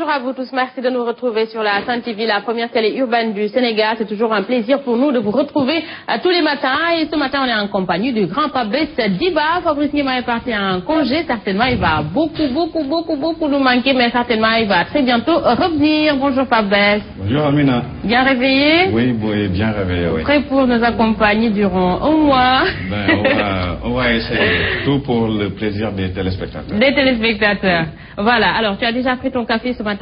Bonjour à vous tous, merci de nous retrouver sur la Sen TV, la première télé urbaine du Sénégal. C'est toujours un plaisir pour nous de vous retrouver tous les matins. Et ce matin, on est en compagnie du grand Fabrice Diba. Fabrice Diba est parti en congé. Certainement, il va beaucoup nous manquer, mais certainement, il va très bientôt revenir. Bonjour Fabrice. Bonjour Amina. Bien réveillé? Oui, bien réveillé, oui. Prêt pour nous accompagner durant un mois? On va essayer tout pour le plaisir des téléspectateurs. Des téléspectateurs. Voilà, alors tu as déjà pris ton café ce matin?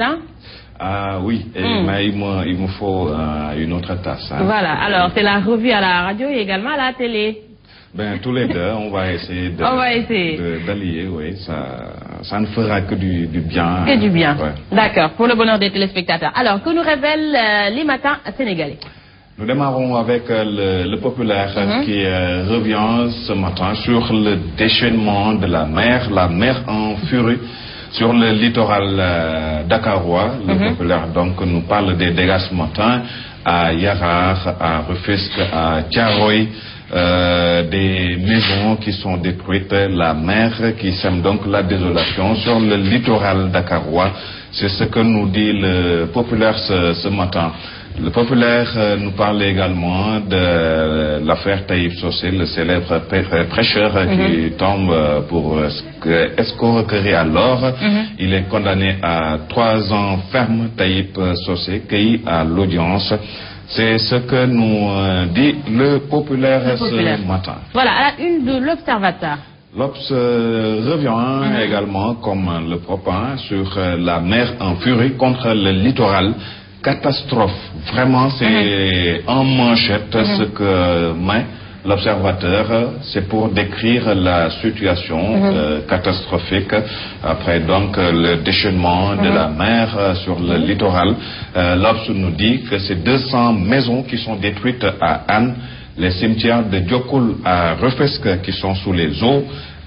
Ah oui, mais il me faut une autre tasse. Hein. Voilà, alors c'est la revue à la radio et également à la télé. Tous les deux, on va essayer d'allier, oui, ça ne fera que du bien. Que du bien, ouais. D'accord, pour le bonheur des téléspectateurs. Alors, que nous révèlent les matins sénégalais? Nous démarrons avec le populaire qui revient ce matin sur le déchaînement de la mer en furie sur le littoral dakarois. Le populaire donc nous parle des dégâts ce matin à Yarar, à Rufisque, à Thiaroye, des maisons qui sont détruites, la mer qui sème donc la désolation sur le littoral dakarois. C'est ce que nous dit le populaire ce matin. Le populaire nous parle également de l'affaire Taïb Socé, le célèbre prêcheur qui tombe pour escroquerie à l'or. Il est condamné à 3 ans ferme, Taïb Socé, cueilli à l'audience. C'est ce que nous dit le populaire ce matin. Voilà, à la une de l'Observateur. L'Obs revient également, comme le propos, sur la mer en furie contre le littoral. Catastrophe. Vraiment, c'est en manchette ce que met l'Observateur. C'est pour décrire la situation catastrophique après donc le déchaînement de la mer sur le littoral. L'Obs nous dit que c'est 200 maisons qui sont détruites à Anne, les cimetières de Diokoul à Rufisque qui sont sous les eaux,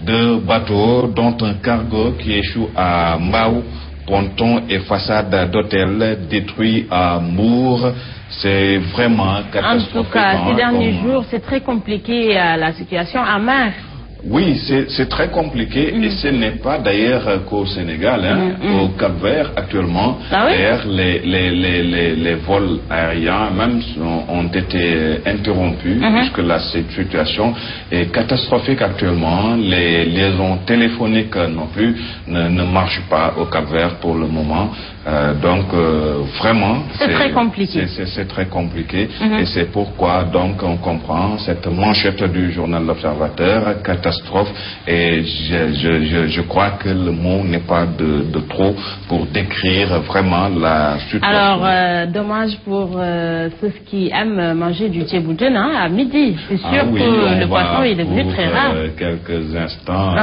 2 bateaux dont un cargo qui échoue à Mbao, pontons et façades d'hôtels détruits à Mour. C'est vraiment catastrophique. En tout cas, ces derniers jours, c'est très compliqué la situation à mer. Oui, c'est très compliqué et ce n'est pas d'ailleurs qu'au Sénégal, au Cap-Vert actuellement. D'ailleurs, les vols aériens même ont été interrompus puisque la situation est catastrophique actuellement. Les liaisons téléphoniques non plus ne marchent pas au Cap-Vert pour le moment. Donc vraiment, c'est très compliqué. C'est très compliqué et c'est pourquoi donc on comprend cette manchette du journal L'Observateur, catastrophe, et je crois que le mot n'est pas de trop pour décrire vraiment la situation. Alors dommage pour ceux qui aiment manger du thiebouton à midi. C'est sûr que le poisson est devenu très rare. Quelques instants.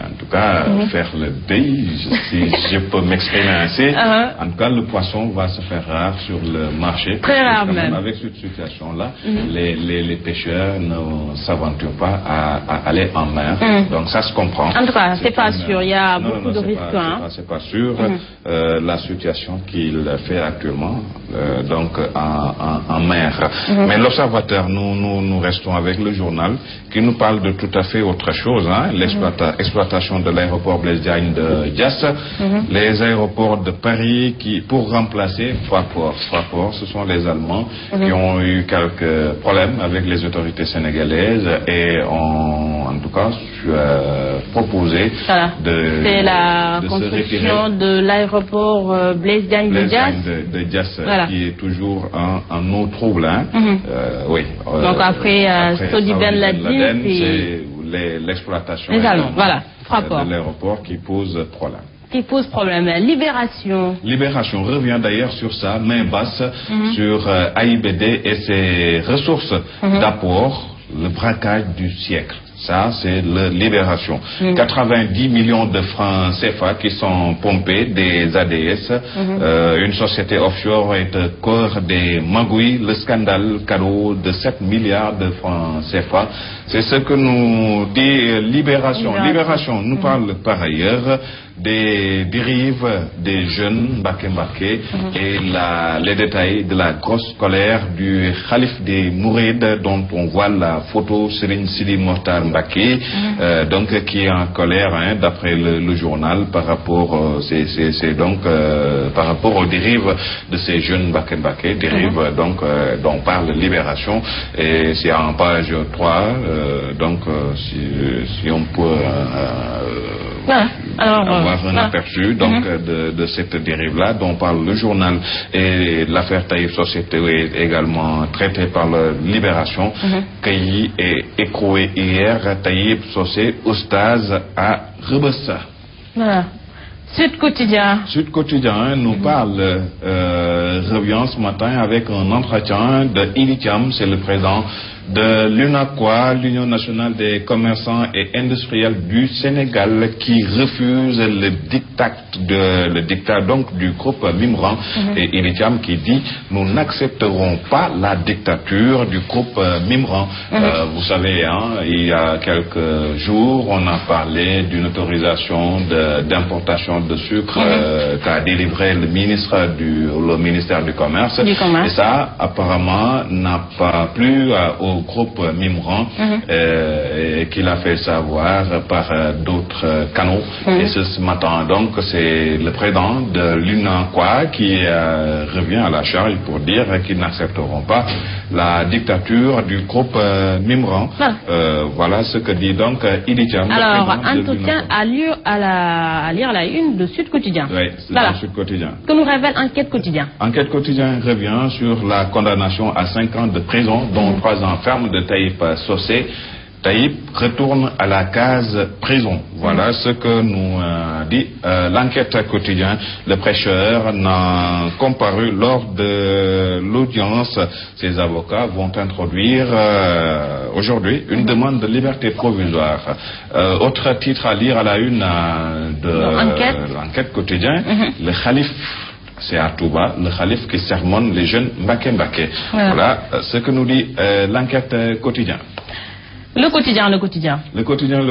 En tout cas, faire le deuil, si je peux m'exprimer ainsi. En tout cas, le poisson va se faire rare sur le marché. Très rare même. Avec cette situation-là, les pêcheurs ne s'aventurent pas à aller en mer. Donc ça se comprend. En tout cas, c'est pas sûr. Il y a beaucoup de risques. C'est pas sûr. La situation qu'il fait actuellement, donc en mer. Mais l'Observateur, nous restons avec le journal qui nous parle de tout à fait autre chose. L'exploitation de l'aéroport Blaise Diagne de Diass, les aéroports de Paris qui, pour remplacer Fraport, ce sont les Allemands qui ont eu quelques problèmes avec les autorités sénégalaises et ont en tout cas proposé c'est la construction de l'aéroport Blaise Diagne de Diass qui est toujours en eau trouble. Donc après Sodi Ben Laden, c'est l'exploitation de l'aéroport qui pose problème. Libération revient d'ailleurs sur ça, main basse sur AIBD et ses ressources d'apport, le braquage du siècle. Ça, c'est la Libération. 90 millions de francs CFA qui sont pompés des ADS. Une société offshore est au cœur des magouilles. Le scandale cadeau de 7 milliards de francs CFA. C'est ce que nous dit Libération. Libération nous parle par ailleurs des dérives des jeunes Mbaké et les détails de la grosse colère du Khalif des Mourides dont on voit la photo Serigne Sidi Mokhtar Mbacké, donc qui est en colère, hein, d'après le journal, par rapport, par rapport aux dérives de ces jeunes Mbacké, dérives donc dont parle Libération, et c'est en page 3, donc si on peut avoir un aperçu donc de cette dérive-là dont parle le journal. Et l'affaire Taïb Socé est également traitée par la Libération, qui est écroué hier. Taïb Socé, oustaz à Rebeuss. Voilà. Sud Quotidien. Sud Quotidien nous parle, revient ce matin avec un entretien de Idi Thiam, c'est le président de l'UNACOIS, l'Union nationale des commerçants et industriels du Sénégal, qui refuse le dictat donc du groupe Mimran, et Idi Thiam qui dit: nous n'accepterons pas la dictature du groupe Mimran. Vous savez, hein, il y a quelques jours, on a parlé d'une autorisation d'importation de sucre qu'a délivré le ministère du Commerce. Et ça, apparemment, n'a pas plu au groupe Mimran, et qu'il a fait savoir par d'autres canaux. Et ce matin, donc, c'est le président de l'UNACOIS qui revient à la charge pour dire qu'ils n'accepteront pas la dictature du groupe Mimran. Voilà ce que dit donc Idi Thiam. Alors, entretien à lire la une de Sud Quotidien. Oui, c'est dans Sud Quotidien. Que nous révèle Enquête Quotidien. Enquête Quotidien revient sur la condamnation à 5 ans de prison, dont 3 ans ferme de Taïb Socé. Taïb retourne à la case prison. Voilà ce que nous dit l'Enquête Quotidien. Le prêcheur n'a comparu lors de l'audience. Ses avocats vont introduire aujourd'hui une demande de liberté provisoire. Autre titre à lire à la une de l'Enquête Quotidien, le Khalif. C'est à Touba, le Khalif qui sermonne les jeunes Mbacké. Voilà ce que nous dit l'Enquête Quotidien. Le quotidien. Le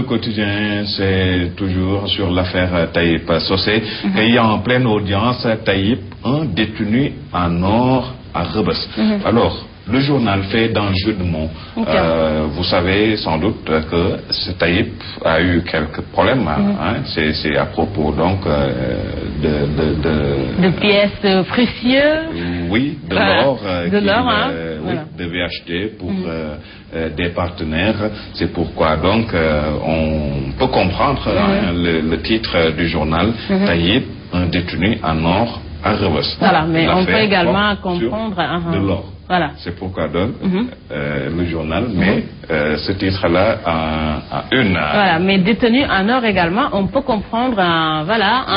quotidien, c'est toujours sur l'affaire Taïb Socé. Et il y a en pleine audience Taïb, un détenu en or à Rebeuss. Alors, le journal fait d'un jeu de mots. Vous savez sans doute que ce Taïb a eu quelques problèmes. C'est à propos donc de pièces précieuses. Oui, de l'or. Oui, devait acheter pour des partenaires. C'est pourquoi donc on peut comprendre le titre du journal, Taïb, un détenu en or à Rebeuss. Voilà, mais on peut également comprendre de l'or. Voilà. C'est pourquoi donc le journal met ce titre-là à une. Voilà, mais détenu en or également, on peut comprendre un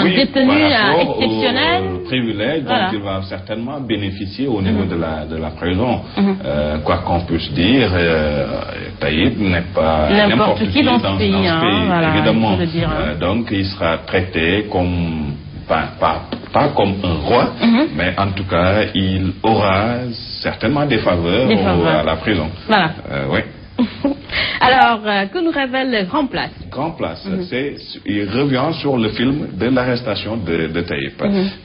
détenu exceptionnel. Au privilège dont il va certainement bénéficier au niveau de la prison. Quoi qu'on puisse dire, Taïb n'est pas n'importe qui dans ce pays. Évidemment. Donc il sera traité comme pas comme un roi, mais en tout cas, il aura certainement des faveurs à la prison. Voilà. Oui. Alors, que nous révèle Grand Place? Grand Place, il revient sur le film de l'arrestation de Taïb.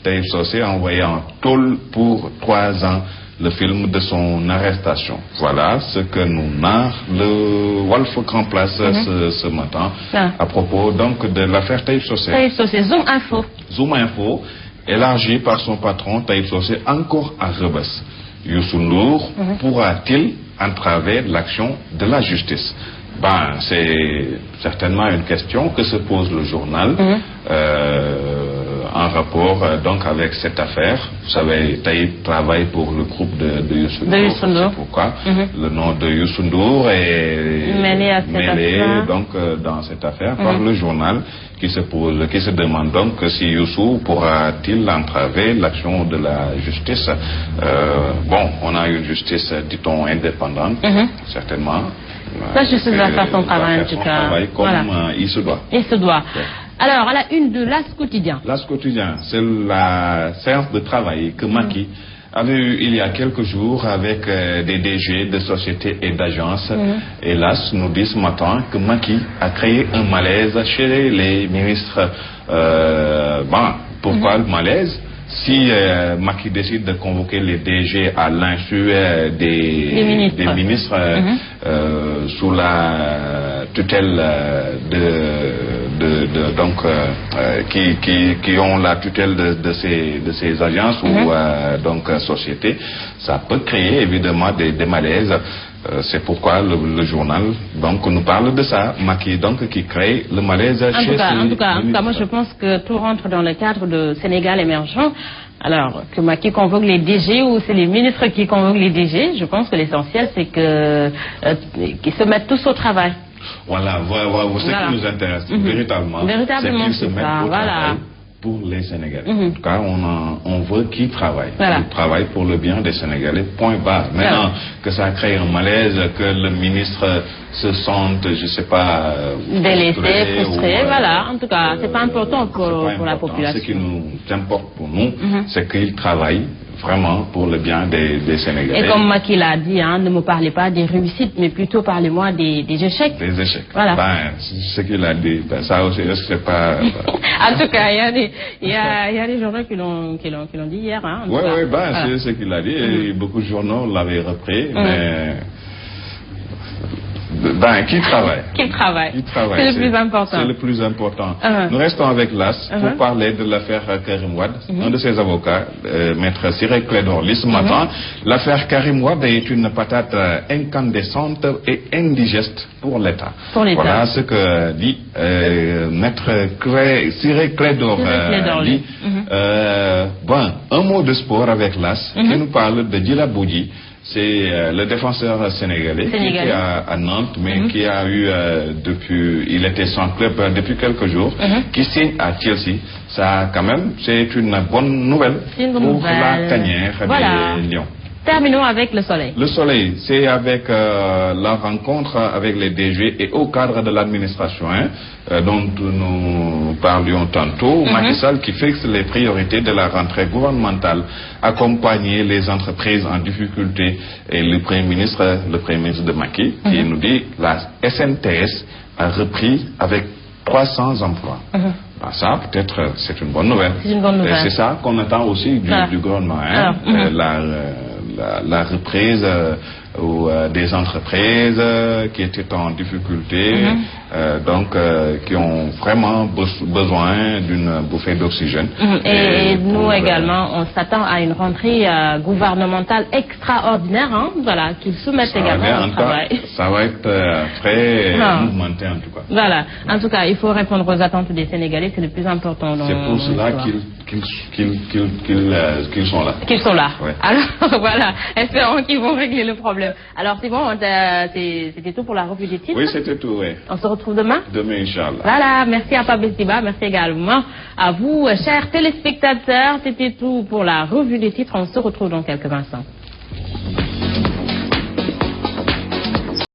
Taïb Socé a envoyé en tôle pour 3 ans le film de son arrestation. Voilà ce que nous narre le Walf Grand Place ce matin à propos donc de l'affaire Taïb Socé. Taïb Socé, Zoom Info. Zoom Info, élargi par son patron Taïb Socé encore à Rebeuss. Youssou Ndour pourra-t-il entraver l'action de la justice? C'est certainement une question que se pose le journal en rapport donc avec cette affaire. Vous savez, Taïb travaille pour le groupe de Youssou Ndour. C'est pourquoi le nom de Youssou Ndour est mêlé donc dans cette affaire par le journal qui se demande donc si Youssou pourra-t-il entraver l'action de la justice. On a une justice, dit-on, indépendante, certainement. La justice va faire son travail en tout cas. Comme il se doit. Il se doit. Alors, à la une de l'As Quotidien. L'As Quotidien, c'est la séance de travail que Macky avait eu il y a quelques jours avec des DG de sociétés et d'agences. Et l'As nous dit ce matin que Macky a créé un malaise chez les ministres. Pourquoi le malaise? si Macky décide de convoquer les DG à l'insu des ministres sous la tutelle qui ont la tutelle de ces agences ou donc sociétés, ça peut créer évidemment des malaises. C'est pourquoi le journal donc nous parle de ça, Macky donc qui crée le malaise chez en tout cas, moi je pense que tout rentre dans le cadre de Sénégal émergent. Alors, que Macky convoque les DG ou c'est les ministres qui convoquent les DG, je pense que l'essentiel c'est qu'ils se mettent tous au travail. Voilà, ce qui nous intéresse véritablement, c'est qu'ils se mettent au travail pour les Sénégalais. En tout cas, on veut qu'ils travaillent. Qu'ils travaillent pour le bien des Sénégalais, point barre. Maintenant, que ça crée un malaise, que le ministre se sente, je sais pas, délaissé, frustré, voilà. En tout cas, c'est pas important pour la population. Ce qui nous importe pour nous, c'est qu'ils travaillent vraiment pour le bien des Sénégalais. Et comme Macky l'a dit, ne me parlez pas des réussites, mais plutôt parlez-moi des échecs. Des échecs. Voilà. Ce qu'il a dit, ça aussi, est-ce que c'est pas... En tout cas, il y a des journaux qui l'ont dit hier. Oui, c'est ce qu'il a dit. Et beaucoup de journaux l'avaient repris, mais... Qui travaille. C'est le plus important. C'est le plus important. Nous restons avec l'AS pour parler de l'affaire Karim Wade. Un de ses avocats, maître Ciré Clédor Ly, ce matin, l'affaire Karim Wade est une patate incandescente et indigeste pour l'État. Voilà ce que dit maître Ciré Clédor Ly. Un mot de sport avec l'AS qui nous parle de Djila Boudji. C'est le défenseur sénégalais qui était à Nantes, mais qui a eu il était sans club depuis quelques jours, qui signe à Chelsea. Ça, quand même, c'est une bonne nouvelle pour la tanière des Lions. Terminons avec le Soleil. Le Soleil, c'est avec la rencontre avec les DG et au cadre de l'administration dont nous parlions tantôt. Macky Sall qui fixe les priorités de la rentrée gouvernementale, accompagner les entreprises en difficulté. Et le Premier ministre de Macky, qui nous dit la SNTS a repris avec 300 emplois. Ça, peut-être, c'est une bonne nouvelle. C'est ça qu'on attend aussi du gouvernement. La reprise des entreprises qui étaient en difficulté, qui ont vraiment besoin d'une bouffée d'oxygène. Et nous également, on s'attend à une rentrée gouvernementale extraordinaire, qu'ils soumettent également au travail. Ça va être très mouvementé en tout cas. Voilà, en tout cas, il faut répondre aux attentes des Sénégalais, c'est le plus important. C'est pour cela qu'ils sont là. Qu'ils sont là. Alors voilà, espérons qu'ils vont régler le problème. Alors c'est bon, c'était tout pour la revue des titres. Oui, c'était tout, oui. On se retrouve demain. Demain, Inch'Allah. Voilà, merci à Pape Siba, merci également à vous, chers téléspectateurs. C'était tout pour la revue des titres. On se retrouve dans quelques instants.